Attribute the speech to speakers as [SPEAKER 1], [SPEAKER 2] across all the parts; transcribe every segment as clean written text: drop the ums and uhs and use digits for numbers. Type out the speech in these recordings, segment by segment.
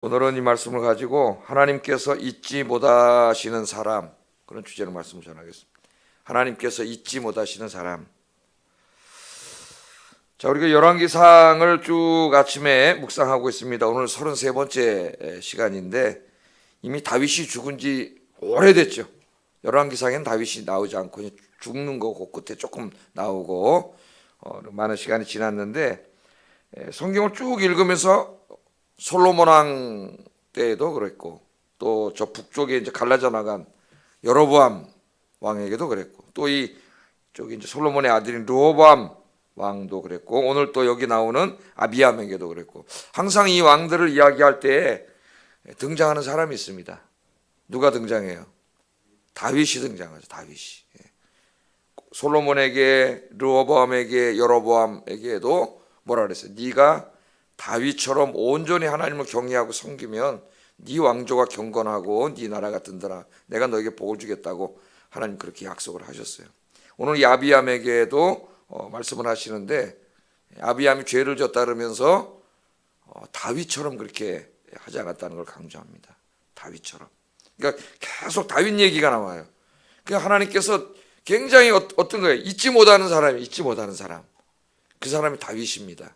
[SPEAKER 1] 오늘은 이 말씀을 가지고 하나님께서 잊지 못하시는 사람, 그런 주제로 말씀을 전하겠습니다. 하나님께서 잊지 못하시는 사람. 자, 우리가 열왕기상을 쭉 아침에 묵상하고 있습니다. 오늘 33번째 시간인데 이미 다윗이 죽은 지 오래됐죠. 열왕기상에는 다윗이 나오지 않고 죽는 거고 끝에 조금 나오고 많은 시간이 지났는데, 성경을 쭉 읽으면서 솔로몬 왕 때에도 그랬고, 또 저 북쪽에 이제 갈라져 나간 여로보암 왕에게도 그랬고, 또 이 저기 이제 솔로몬의 아들인 르호보암 왕도 그랬고, 오늘 또 여기 나오는 아비암에게도 그랬고, 항상 이 왕들을 이야기할 때 등장하는 사람이 있습니다. 누가 등장해요? 다윗이 등장하죠. 다윗이. 솔로몬에게, 르호보암에게, 여로보암에게도 뭐라 그랬어요? 네가 다윗처럼 온전히 하나님을 경외하고 섬기면 네 왕조가 경건하고 네 나라가 든다라. 내가 너에게 복을 주겠다고 하나님 그렇게 약속을 하셨어요. 오늘 이 아비암에게도 말씀을 하시는데, 아비암이 죄를 졌다 그러면서 다윗처럼 그렇게 하지 않았다는 걸 강조합니다. 다윗처럼. 그러니까 계속 다윗 얘기가 나와요. 그러니까 하나님께서 굉장히 어떤 거예요? 잊지 못하는 사람이, 잊지 못하는 사람. 그 사람이 다윗입니다.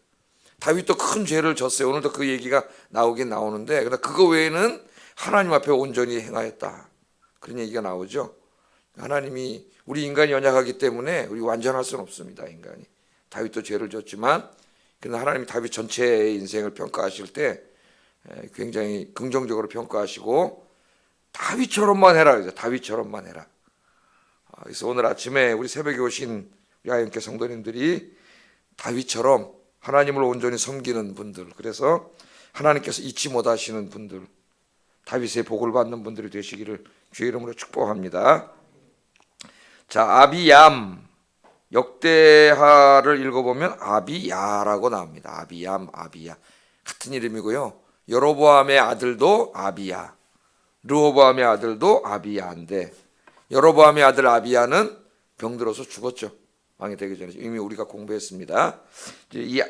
[SPEAKER 1] 다윗도 큰 죄를 졌어요. 오늘도 그 얘기가 나오긴 나오는데, 그러나 그거 외에는 하나님 앞에 온전히 행하였다, 그런 얘기가 나오죠. 하나님이, 우리 인간이 연약하기 때문에 우리 완전할 수는 없습니다. 인간이. 다윗도 죄를 졌지만, 그러나 하나님이 다윗 전체의 인생을 평가하실 때 굉장히 긍정적으로 평가하시고, 다윗처럼만 해라, 그래서 다윗처럼만 해라. 그래서 오늘 아침에 우리 새벽에 오신 우리 아영께 성도님들이 다윗처럼 하나님을 온전히 섬기는 분들, 그래서 하나님께서 잊지 못하시는 분들, 다윗의 복을 받는 분들이 되시기를 주의 이름으로 축복합니다. 자, 아비얌, 역대하를 읽어보면 아비야라고 나옵니다. 아비얌, 아비야, 같은 이름이고요. 여로보암의 아들도 아비야, 르호보암의 아들도 아비야인데, 여로보암의 아들 아비야는 병들어서 죽었죠. 왕이 되기 전에. 이미 우리가 공부했습니다. 이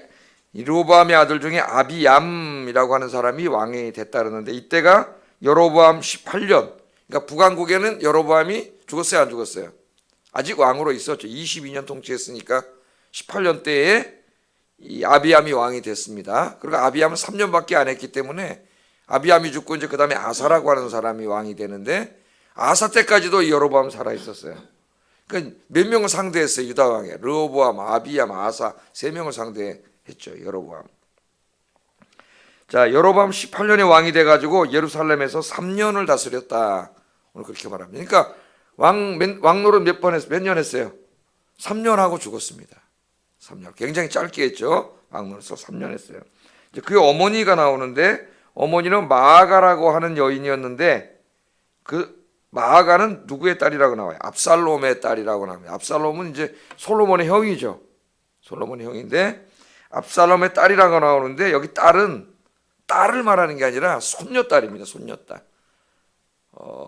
[SPEAKER 1] 르호보암의 아들 중에 아비얌이라고 하는 사람이 왕이 됐다 그러는데, 이때가 여로보암 18년. 그러니까 북왕국에는 여로보암이 죽었어요, 안 죽었어요? 아직 왕으로 있었죠. 22년 통치했으니까 18년 때에 이 아비암이 왕이 됐습니다. 그리고 아비암은 3년밖에 안 했기 때문에 아비암이 죽고 이제 그 다음에 아사라고 하는 사람이 왕이 되는데, 아사 때까지도 여로보암 살아 있었어요. 그러니까 몇 명을 상대했어요? 유다 왕에 르호보암, 아비암, 아사 3명을 상대했죠. 여로보암. 자, 여로보암 18년에 왕이 돼가지고 예루살렘에서 3년을 다스렸다, 오늘 그렇게 말합니다. 그러니까 왕노릇 몇 년 했어요? 3년 하고 죽었습니다. 3년. 굉장히 짧게 했죠. 왕노릇을 3년 했어요. 이제 그의 어머니가 나오는데, 어머니는 마아가라고 하는 여인이었는데, 그 마아가는 누구의 딸이라고 나와요? 압살롬의 딸이라고 나옵니다. 압살롬은 이제 솔로몬의 형이죠. 솔로몬의 형인데, 압살롬의 딸이라고 나오는데, 여기 딸은 딸을 말하는 게 아니라 손녀딸입니다. 손녀딸.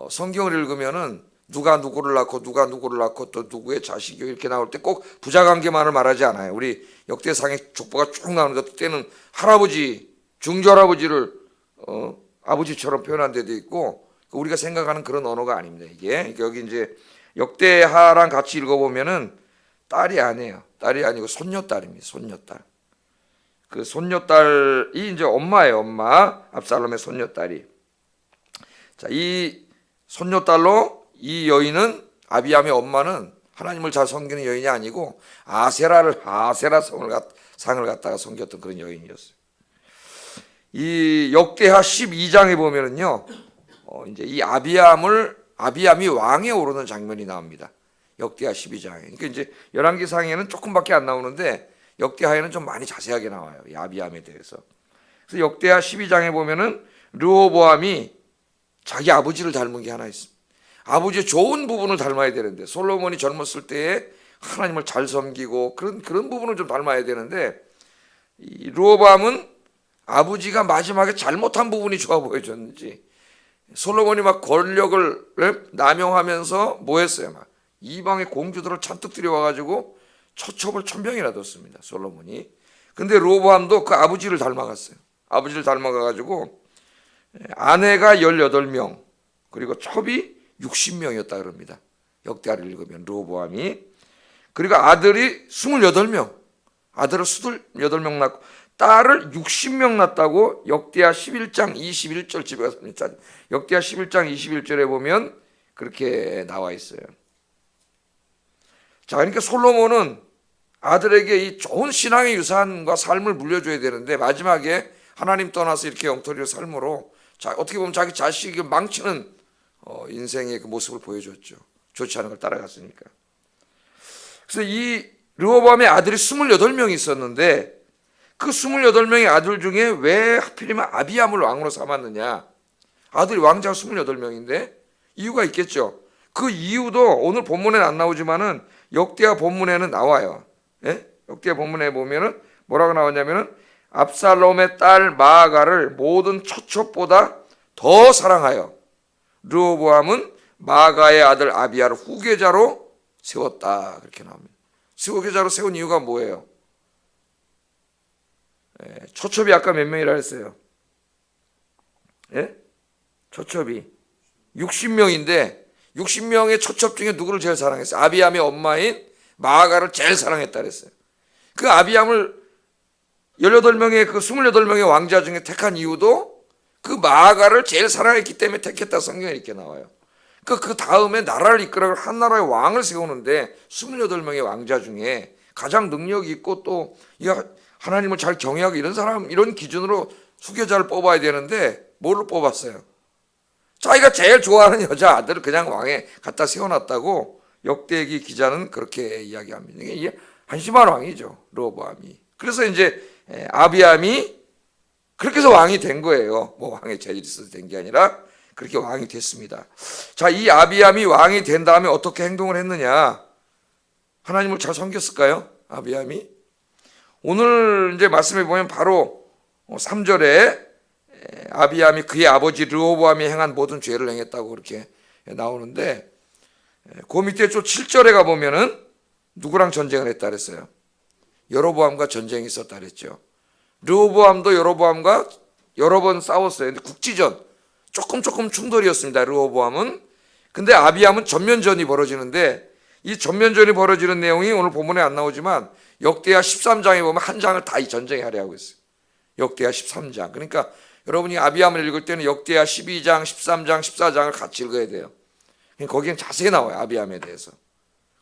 [SPEAKER 1] 성경을 읽으면은 누가 누구를 낳고 누가 누구를 낳고 또 누구의 자식이 이렇게 나올 때 꼭 부자관계만을 말하지 않아요. 우리 역대상의 족보가 쭉 나오는데, 그때는 할아버지, 중조할아버지를 아버지처럼 표현한 데도 있고, 우리가 생각하는 그런 언어가 아닙니다. 이게 여기 이제 역대하랑 같이 읽어보면은 딸이 아니에요. 딸이 아니고 손녀딸입니다. 손녀딸. 그 손녀딸이 이제 엄마예요. 엄마. 압살롬의 손녀딸이. 자, 이 손녀딸로 이 여인은, 아비암의 엄마는 하나님을 잘 섬기는 여인이 아니고 아세라 상을 갖다가 섬겼던 그런 여인이었어요. 이 역대하 12장에 보면은요, 이제 이 아비암이 왕에 오르는 장면이 나옵니다. 역대하 12장에. 그러니까 이제 열왕기상에는 조금밖에 안 나오는데, 역대하에는 좀 많이 자세하게 나와요. 이 아비암에 대해서. 그래서 역대하 12장에 보면은 르호보암이 자기 아버지를 닮은 게 하나 있습니다. 아버지의 좋은 부분을 닮아야 되는데, 솔로몬이 젊었을 때에 하나님을 잘 섬기고 그런 부분을 좀 닮아야 되는데, 이 르호보암은 아버지가 마지막에 잘못한 부분이 좋아 보여졌는지, 솔로몬이 막 권력을 남용하면서 뭐 했어요? 막 이방의 공주들을 잔뜩 들여와가지고 처첩을 1000명이나 뒀습니다, 솔로몬이. 근데 르호보암도 그 아버지를 닮아갔어요. 아버지를 닮아가가지고 아내가 18명, 그리고 첩이 60명이었다 그럽니다. 역대하를 읽으면 르호보암이. 그리고 아들이 28명, 아들을 28명 낳고 딸을 60명 낳았다고 역대하 11장 21절 집에 가서 역대하 11장 21절에 보면 그렇게 나와 있어요. 자, 그러니까 솔로몬은 아들에게 이 좋은 신앙의 유산과 삶을 물려줘야 되는데 마지막에 하나님 떠나서 이렇게 엉터리로 삶으로 어떻게 보면 자기 자식을 망치는 인생의 그 모습을 보여줬죠. 좋지 않은 걸 따라갔으니까. 그래서 이 르호보암의 아들이 28명이 있었는데 그 28명의 아들 중에 왜 하필이면 아비암을 왕으로 삼았느냐. 아들이 왕자가 28명인데 이유가 있겠죠. 그 이유도 오늘 본문에는 안 나오지만은 역대하 본문에는 나와요. 예? 역대하 본문에 보면은 뭐라고 나오냐면은 압살롬의 딸 마아가를 모든 초첩보다 더 사랑하여 르호보암은 마아가의 아들 아비야를 후계자로 세웠다. 그렇게 나옵니다. 후계자로 세운 이유가 뭐예요? 초첩이 아까 몇 명이라 했어요? 예? 초첩이 60명인데 60명의 초첩 중에 누구를 제일 사랑했어요? 아비암의 엄마인 마아가를 제일 사랑했다 그랬어요. 그 아비암을 18명의 그 28명의 왕자 중에 택한 이유도 그 마아가를 제일 사랑했기 때문에 택했다 성경에 이렇게 나와요. 그 다음에 나라를 이끌어 한 나라의 왕을 세우는데 28명의 왕자 중에 가장 능력이 있고 또 하나님을 잘 경외하고 이런 사람, 이런 기준으로 후계자를 뽑아야 되는데 뭘로 뽑았어요? 자기가 제일 좋아하는 여자 아들을 그냥 왕에 갖다 세워놨다고 역대기 기자는 그렇게 이야기합니다. 이게 한심한 왕이죠, 르호보암이. 그래서 이제 아비암이 그렇게 해서 왕이 된 거예요. 뭐 왕의 재질이 있어서 된 게 아니라 그렇게 왕이 됐습니다. 자, 이 아비암이 왕이 된 다음에 어떻게 행동을 했느냐? 하나님을 잘 섬겼을까요? 아비암이? 오늘 이제 말씀해 보면 바로 3절에 아비암이 그의 아버지 르호보암이 행한 모든 죄를 행했다고 그렇게 나오는데 그 밑에 또 7절에 가보면은 누구랑 전쟁을 했다 그랬어요? 여로보암과 전쟁이 있었다 그랬죠. 르호보암도 여로보암과 여러 번 싸웠어요. 근데 국지전 조금 충돌이었습니다. 르호보암은. 근데 아비암은 전면전이 벌어지는데 이 전면전이 벌어지는 내용이 오늘 본문에 안 나오지만 역대하 13장에 보면 한 장을 다 이 전쟁에 할애하고 있어요. 역대하 13장. 그러니까 여러분이 아비암을 읽을 때는 역대하 12장, 13장, 14장을 같이 읽어야 돼요. 거기는 자세히 나와요. 아비암에 대해서.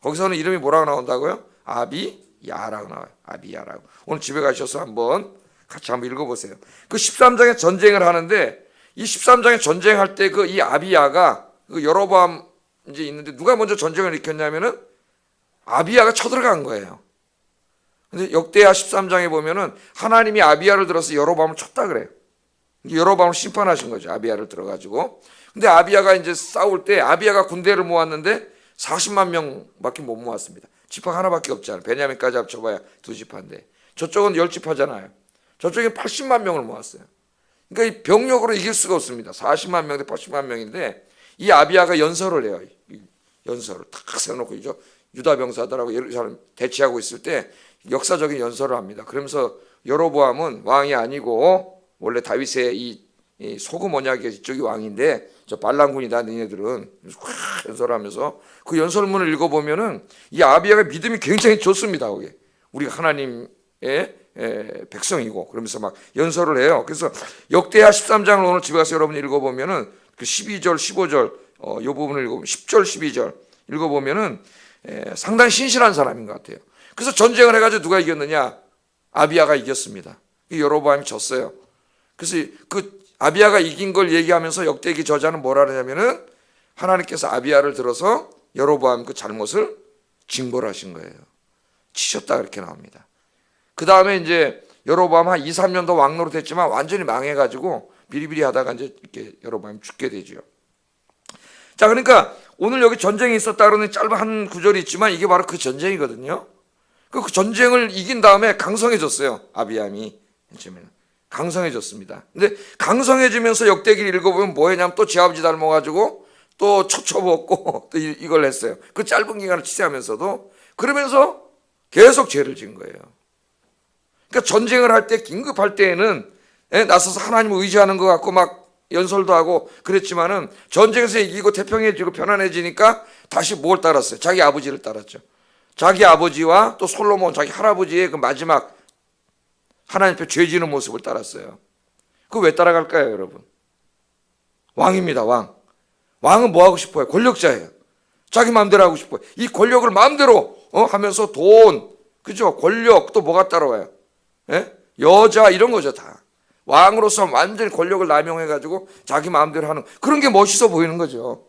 [SPEAKER 1] 거기서는 이름이 뭐라고 나온다고요? 아비야라고 나와요. 아비야라고. 오늘 집에 가셔서 같이 한번 읽어보세요. 그 13장에 전쟁을 하는데 이 13장에 전쟁할 때 그 이 아비야가 그 여로보암 이제 있는데 누가 먼저 전쟁을 일으켰냐면은 아비야가 쳐들어간 거예요. 근데 역대하 13장에 보면은 하나님이 아비야를 들어서 여로보암을 쳤다 그래요. 여로보암을 심판하신 거죠. 아비야를 들어가지고. 근데 아비야가 이제 싸울 때 아비야가 군대를 모았는데 40만 명밖에 못 모았습니다. 지파 하나밖에 없잖아요. 베냐민까지 합쳐봐야 2지파인데 저쪽은 10지파잖아요. 저쪽에 80만 명을 모았어요. 그러니까 이 병력으로 이길 수가 없습니다. 40만 명 대 80만 명인데 이 아비야가 연설을 해요. 연설을 탁 세워놓고 유다 병사들하고 예루살렘 대치하고 있을 때 역사적인 연설을 합니다. 그러면서 여로보암은 왕이 아니고 원래 다윗의 이 소금 언약의 이쪽이 왕인데 저 반란군이다 너희들은 연설하면서 그 연설문을 읽어보면은 이 아비야가 믿음이 굉장히 좋습니다. 거기 우리가 하나님의 백성이고 그러면서 막 연설을 해요. 그래서 역대하 13장을 오늘 집에 가서 여러분 읽어보면은 그 12절 15절 이 부분을 읽어보면 10절 12절 읽어보면은 상당히 신실한 사람인 것 같아요. 그래서 전쟁을 해가지고 누가 이겼느냐? 아비야가 이겼습니다. 여로보암이 졌어요. 그래서 그 아비야가 이긴 걸 얘기하면서 역대기 저자는 뭐라 하냐면은 하나님께서 아비야를 들어서 여로보암 그 잘못을 징벌하신 거예요. 치셨다 그렇게 나옵니다. 그 다음에 이제 여로보암 한 2, 3년 더 왕노릇 했지만 완전히 망해가지고 비리비리 하다가 이제 이렇게 여로보암이 죽게 되죠. 자, 그러니까 오늘 여기 전쟁이 있었다 그러는 짧은 한 구절이 있지만 이게 바로 그 전쟁이거든요. 그 전쟁을 이긴 다음에 강성해졌어요. 아비암이. 강성해졌습니다. 근데 강성해지면서 역대기를 읽어보면 뭐 했냐면 또 제 아버지 닮아가지고 또 초초먹고 또 이걸 했어요. 그 짧은 기간을 치세하면서도 그러면서 계속 죄를 지은 거예요. 그러니까 전쟁을 할 때 긴급할 때에는 나서서 하나님을 의지하는 것 같고 막 연설도 하고 그랬지만은 전쟁에서 이기고 태평해지고 편안해지니까 다시 뭘 따랐어요? 자기 아버지를 따랐죠. 자기 아버지와 또 솔로몬 자기 할아버지의 그 마지막 하나님 앞에 죄 지는 모습을 따랐어요. 그거 왜 따라갈까요, 여러분? 왕입니다, 왕. 왕은 뭐 하고 싶어요? 권력자예요. 자기 마음대로 하고 싶어요. 이 권력을 마음대로 하면서 돈, 그죠? 권력 또 뭐가 따라와요? 예? 여자 이런 거죠, 다. 왕으로서 완전히 권력을 남용해가지고 자기 마음대로 하는 그런 게 멋있어 보이는 거죠.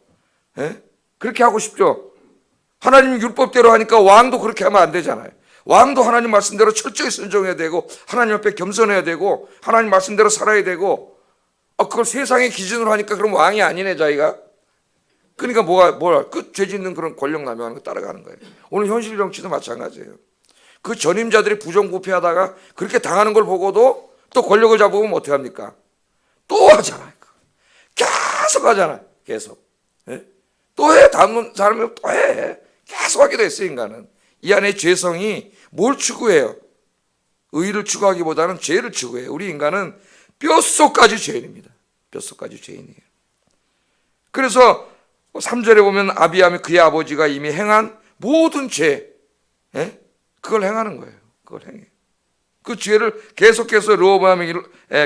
[SPEAKER 1] 예? 그렇게 하고 싶죠. 하나님 율법대로 하니까 왕도 그렇게 하면 안 되잖아요. 왕도 하나님 말씀대로 철저히 순종해야 되고 하나님 앞에 겸손해야 되고 하나님 말씀대로 살아야 되고 그걸 세상의 기준으로 하니까 그럼 왕이 아니네 자기가. 그러니까 그 죄 짓는 그런 권력 남용하는 거 따라가는 거예요. 오늘 현실 정치도 마찬가지예요. 그 전임자들이 부정부패하다가 그렇게 당하는 걸 보고도 또 권력을 잡으면 어떻게 합니까? 또 하잖아요. 계속 하잖아요. 계속. 예? 또 해. 다음 사람이 또 해. 계속 하게 됐어요, 인간은. 이 안에 죄성이 뭘 추구해요? 의를 추구하기보다는 죄를 추구해요. 우리 인간은 뼛속까지 죄인입니다. 뼛속까지 죄인이에요. 그래서 3절에 보면 아비암이 그의 아버지가 이미 행한 모든 죄, 예? 그걸 행하는 거예요. 그걸 행해요. 그 죄를 계속해서 르호보암의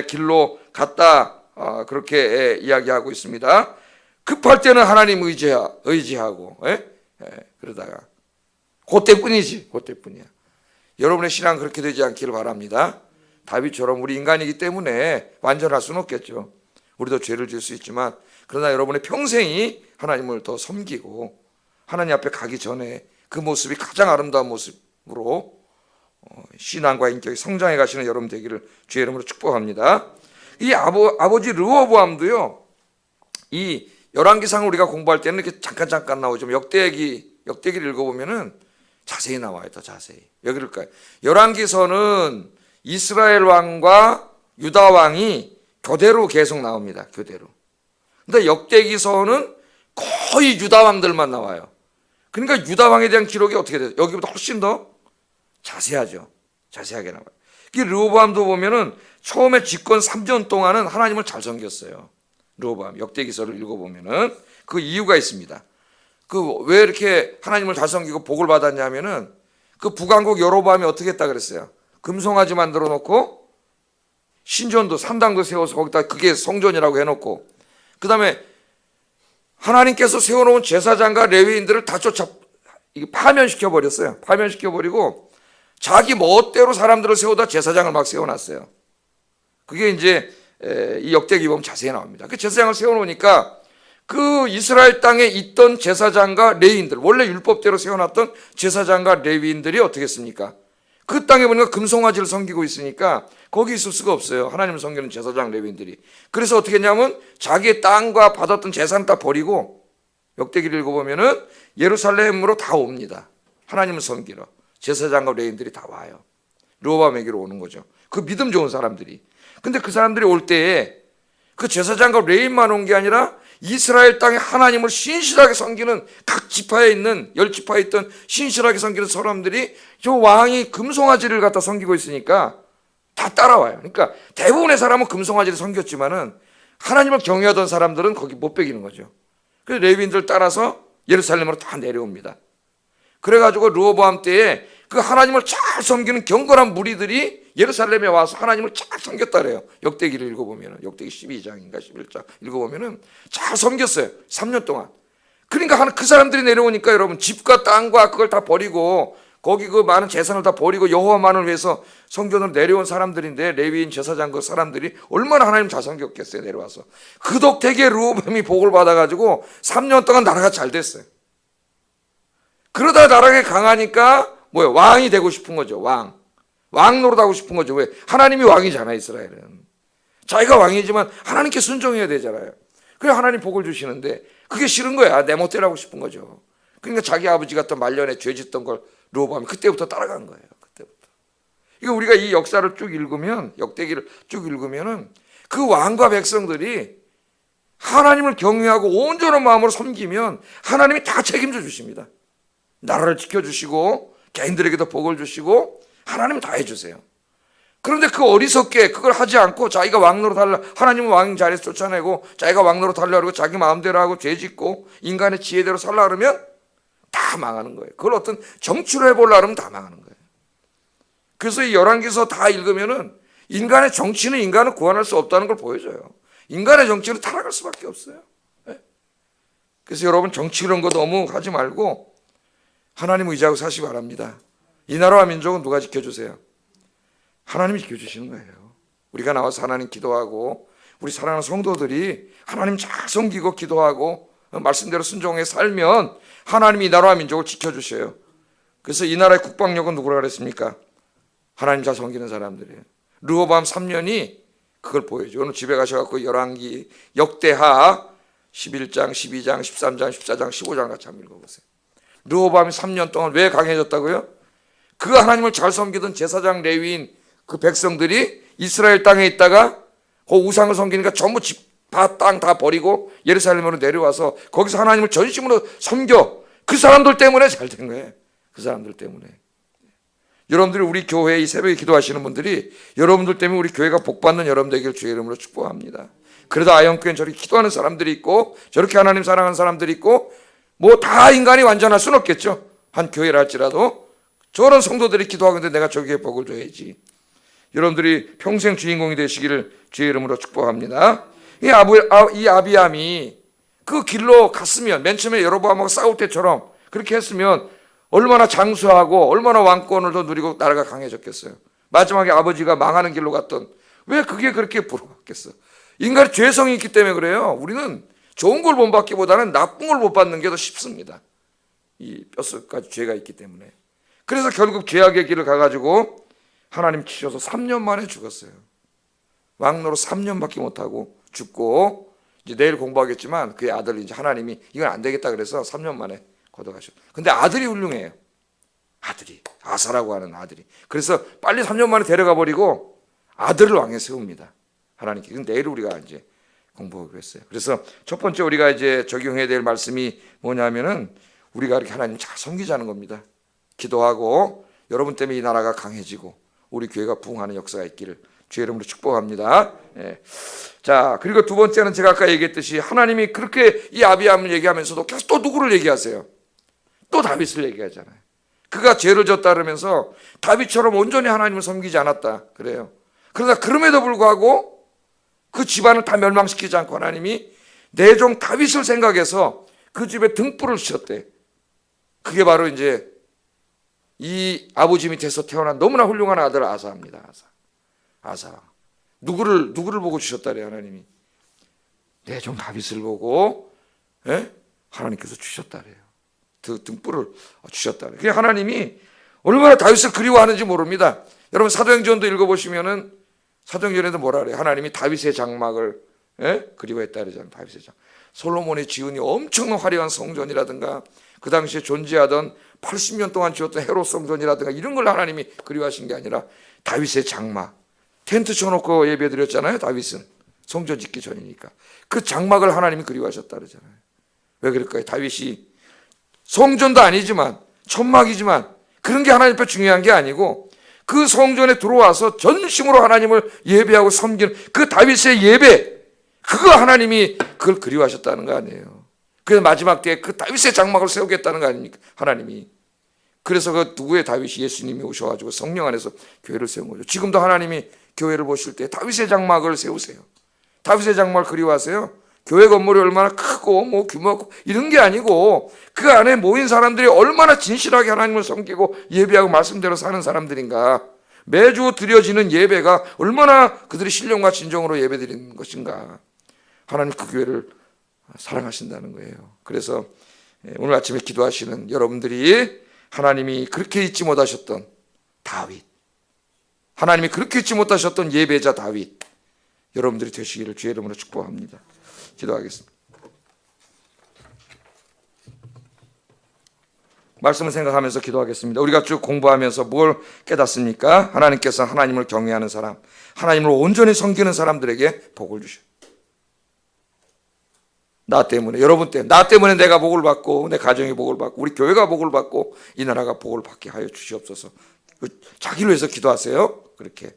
[SPEAKER 1] 길로 갔다 그렇게 이야기하고 있습니다. 급할 때는 하나님 의지하고 그러다가 그때뿐이지. 그때뿐이야. 여러분의 신앙 그렇게 되지 않기를 바랍니다. 다윗처럼 우리 인간이기 때문에 완전할 수는 없겠죠. 우리도 죄를 지을 수 있지만 그러나 여러분의 평생이 하나님을 더 섬기고 하나님 앞에 가기 전에 그 모습이 가장 아름다운 모습으로 신앙과 인격이 성장해 가시는 여러분 되기를 주의 이름으로 축복합니다. 이 아버지 르호보암도요. 이 열왕기상을 우리가 공부할 때는 이렇게 잠깐 나오죠. 역대기를 읽어보면은 자세히 나와요. 더 자세히. 왜 그럴까요? 열왕기서는 이스라엘 왕과 유다 왕이 교대로 계속 나옵니다. 교대로. 근데 역대기서는 거의 유다 왕들만 나와요. 그러니까 유다 왕에 대한 기록이 어떻게 돼요? 여기보다 훨씬 더 자세하죠. 자세하게 나와요. 이 르호보암도 보면은 처음에 집권 3년 동안은 하나님을 잘 섬겼어요. 르호보암 역대기서를 읽어보면은 그 이유가 있습니다. 그 왜 이렇게 하나님을 잘 섬기고 복을 받았냐면은 그 북왕국 여로보암이 어떻게 했다 그랬어요? 금송아지 만들어 놓고 신전도 산당도 세워서 거기다 그게 성전이라고 해놓고 그 다음에 하나님께서 세워놓은 제사장과 레위인들을 다 파면시켜 버렸어요. 파면시켜 버리고 자기 멋대로 사람들을 세우다 제사장을 막 세워놨어요. 그게 이제 이 역대기 보면 자세히 나옵니다. 그 제사장을 세워놓으니까 그 이스라엘 땅에 있던 제사장과 레위인들, 원래 율법대로 세워놨던 제사장과 레위인들이 어떻게 했습니까? 그 땅에 보니까 금송아지를 섬기고 있으니까 거기 있을 수가 없어요. 하나님을 섬기는 제사장 레위인들이. 그래서 어떻게 했냐면 자기의 땅과 받았던 재산을 다 버리고 역대기를 읽어보면은 예루살렘으로 다 옵니다. 하나님을 섬기러. 제사장과 레위인들이 다 와요. 르호보암에게로 오는 거죠. 그 믿음 좋은 사람들이. 근데 그 사람들이 올 때에 그 제사장과 레위인만 온 게 아니라 이스라엘 땅에 하나님을 신실하게 섬기는 각 지파에 있는 10지파에 있던 신실하게 섬기는 사람들이 저 왕이 금송아지를 갖다 섬기고 있으니까 다 따라와요. 그러니까 대부분의 사람은 금송아지를 섬겼지만은 하나님을 경외하던 사람들은 거기 못 베기는 거죠. 그래서 레위인들 따라서 예루살렘으로 다 내려옵니다. 그래가지고 르호보암 때에 그 하나님을 잘 섬기는 경건한 무리들이 예루살렘에 와서 하나님을 잘 섬겼다 그래요. 역대기를 읽어보면 역대기 12장인가 11장 읽어보면 잘 섬겼어요. 3년 동안. 그러니까 그 사람들이 내려오니까 여러분 집과 땅과 그걸 다 버리고 거기 그 많은 재산을 다 버리고 여호와만을 위해서 성전으로 내려온 사람들인데 레위인 제사장 그 사람들이 얼마나 하나님 잘 섬겼겠어요. 내려와서 그 덕택에 르호보암이 복을 받아가지고 3년 동안 나라가 잘 됐어요. 그러다 나라가 강하니까 뭐예요? 왕이 되고 싶은 거죠. 왕 노릇하고 싶은 거죠. 왜? 하나님이 왕이잖아요. 이스라엘은 자기가 왕이지만 하나님께 순종해야 되잖아요. 그래 하나님 복을 주시는데 그게 싫은 거야. 내 멋대로 하고 싶은 거죠. 그러니까 자기 아버지가 또 말년에 죄 짓던 걸 르호보암이 그때부터 따라간 거예요. 그때부터. 이거 우리가 이 역사를 쭉 읽으면 역대기를 쭉 읽으면은 그 왕과 백성들이 하나님을 경외하고 온전한 마음으로 섬기면 하나님이 다 책임져 주십니다. 나라를 지켜주시고 개인들에게도 복을 주시고 하나님은 다 해주세요. 그런데 그 어리석게 그걸 하지 않고 자기가 왕노로 달라, 하나님은 왕 자리에서 쫓아내고 자기가 왕노로 달라고 자기 마음대로 하고 죄 짓고 인간의 지혜대로 살라 그러면 다 망하는 거예요. 그걸 어떤 정치로 해보려고 하면 다 망하는 거예요. 그래서 이 열왕기서 다 읽으면은 인간의 정치는 인간을 구원할 수 없다는 걸 보여줘요. 인간의 정치는 타락할 수밖에 없어요. 그래서 여러분 정치 그런 거 너무 하지 말고 하나님 의지하고 사시기 바랍니다. 이 나라와 민족은 누가 지켜주세요? 하나님이 지켜주시는 거예요. 우리가 나와서 하나님 기도하고 우리 사랑하는 성도들이 하나님 잘 섬기고 기도하고 말씀대로 순종해 살면 하나님이 이 나라와 민족을 지켜주셔요. 그래서 이 나라의 국방력은 누구라 그랬습니까? 하나님 잘 섬기는 사람들이에요. 르호보암 3년이 그걸 보여줘요. 오늘 집에 가셔서 열왕기 역대하 11장, 12장, 13장, 14장, 15장 같이 한번 읽어보세요. 르호보암이 3년 동안 왜 강해졌다고요? 그 하나님을 잘 섬기던 제사장 레위인 그 백성들이 이스라엘 땅에 있다가 그 우상을 섬기니까 전부 집, 땅 다 버리고 예루살렘으로 내려와서 거기서 하나님을 전심으로 섬겨. 그 사람들 때문에 잘 된 거예요. 그 사람들 때문에. 여러분들이 우리 교회에 이 새벽에 기도하시는 분들이 여러분들 때문에 우리 교회가 복받는 여러분 되기를 주의 이름으로 축복합니다. 그래도 아영교회는 저렇게 기도하는 사람들이 있고 저렇게 하나님 사랑하는 사람들이 있고 뭐 다 인간이 완전할 수는 없겠죠. 한 교회라 할지라도 저런 성도들이 기도하고 있는데 내가 저기에 복을 줘야지. 여러분들이 평생 주인공이 되시기를 주의 이름으로 축복합니다. 이 아비암이 그 길로 갔으면 맨 처음에 여로보암하고 싸울 때처럼 그렇게 했으면 얼마나 장수하고 얼마나 왕권을 더 누리고 나라가 강해졌겠어요. 마지막에 아버지가 망하는 길로 갔던 왜 그게 그렇게 부러웠겠어. 인간의 죄성이 있기 때문에 그래요. 우리는 좋은 걸 못 받기보다는 나쁜 걸 못 받는 게 더 쉽습니다. 이 뼛속까지 죄가 있기 때문에. 그래서 결국 죄악의 길을 가가지고 하나님 치셔서 3년 만에 죽었어요. 왕노로 3년밖에 못하고 죽고 이제 내일 공부하겠지만 그의 아들이 이제 하나님이 이건 안 되겠다 그래서 3년 만에 걷어가셨어요. 근데 아들이 훌륭해요. 아들이 아사라고 하는 아들이. 그래서 빨리 3년 만에 데려가 버리고 아들을 왕에 세웁니다. 하나님께. 근데 내일 우리가 이제 공부하기로 했어요. 그래서 첫 번째 우리가 이제 적용해야 될 말씀이 뭐냐면은 우리가 이렇게 하나님 잘 섬기자는 겁니다. 기도하고 여러분 때문에 이 나라가 강해지고 우리 교회가 부흥하는 역사가 있기를 주의 이름으로 축복합니다. 예. 자, 그리고 두 번째는 제가 아까 얘기했듯이 하나님이 그렇게 이 아비암을 얘기하면서도 계속 또 누구를 얘기하세요? 또 다윗을 얘기하잖아요. 그가 죄를 졌다 그러면서 다윗처럼 온전히 하나님을 섬기지 않았다 그래요. 그러나 그럼에도 불구하고 그 집안을 다 멸망시키지 않고 하나님이 내 종 다윗을 생각해서 그 집에 등불을 주셨대. 그게 바로 이제 이 아버지 밑에서 태어난 너무나 훌륭한 아들 아사입니다. 아사. 누구를 보고 주셨다래요, 하나님이. 내 종 다윗을 보고 하나님께서 주셨다래요. 등불을 주셨다래요. 그게 하나님이 얼마나 다윗을 그리워하는지 모릅니다. 여러분 사도행전도 읽어보시면은 사도행전에도 뭐라 그래요? 하나님이 다윗의 장막을 그리워했다 그러잖아요. 다윗의 장. 솔로몬이 지은 엄청난 화려한 성전이라든가 그 당시에 존재하던 80년 동안 지었던 헤롯 성전이라든가 이런 걸 하나님이 그리워하신 게 아니라 다윗의 장막. 텐트 쳐놓고 예배드렸잖아요. 다윗은 성전 짓기 전이니까 그 장막을 하나님이 그리워하셨다 그러잖아요. 왜 그럴까요? 다윗이 성전도 아니지만 천막이지만 그런 게 하나님 앞에 중요한 게 아니고 그 성전에 들어와서 전심으로 하나님을 예배하고 섬기는 그 다윗의 예배, 그거 하나님이 그걸 그리워하셨다는 거 아니에요. 그래서 마지막 때에 그 다윗의 장막을 세우겠다는 거 아닙니까? 하나님이. 그래서 그 누구의 다윗이 예수님이 오셔가지고 성령 안에서 교회를 세운 거죠. 지금도 하나님이 교회를 보실 때 다윗의 장막을 세우세요. 다윗의 장막을 그리워하세요. 교회 건물이 얼마나 크고 뭐 규모고 이런 게 아니고 그 안에 모인 사람들이 얼마나 진실하게 하나님을 섬기고 예배하고 말씀대로 사는 사람들인가. 매주 드려지는 예배가 얼마나 그들이 신령과 진정으로 예배드리는 것인가. 하나님 그 교회를 사랑하신다는 거예요. 그래서 오늘 아침에 기도하시는 여러분들이 하나님이 그렇게 잊지 못하셨던 다윗, 하나님이 그렇게 잊지 못하셨던 예배자 다윗, 여러분들이 되시기를 주의 이름으로 축복합니다. 기도하겠습니다. 말씀을 생각하면서 기도하겠습니다. 우리가 쭉 공부하면서 뭘 깨닫습니까? 하나님께서 하나님을 경외하는 사람, 하나님을 온전히 섬기는 사람들에게 복을 주셔. 나 때문에, 여러분 때문에, 나 때문에 내가 복을 받고 내 가정이 복을 받고 우리 교회가 복을 받고 이 나라가 복을 받게 하여 주시옵소서. 자기를 위해서 기도하세요. 그렇게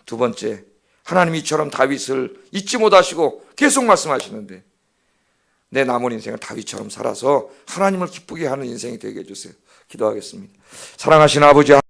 [SPEAKER 1] 두 번째, 하나님이 이처럼 다윗을 잊지 못하시고 계속 말씀하시는데 내 남은 인생을 다윗처럼 살아서 하나님을 기쁘게 하는 인생이 되게 해주세요. 기도하겠습니다. 사랑하시는 아버지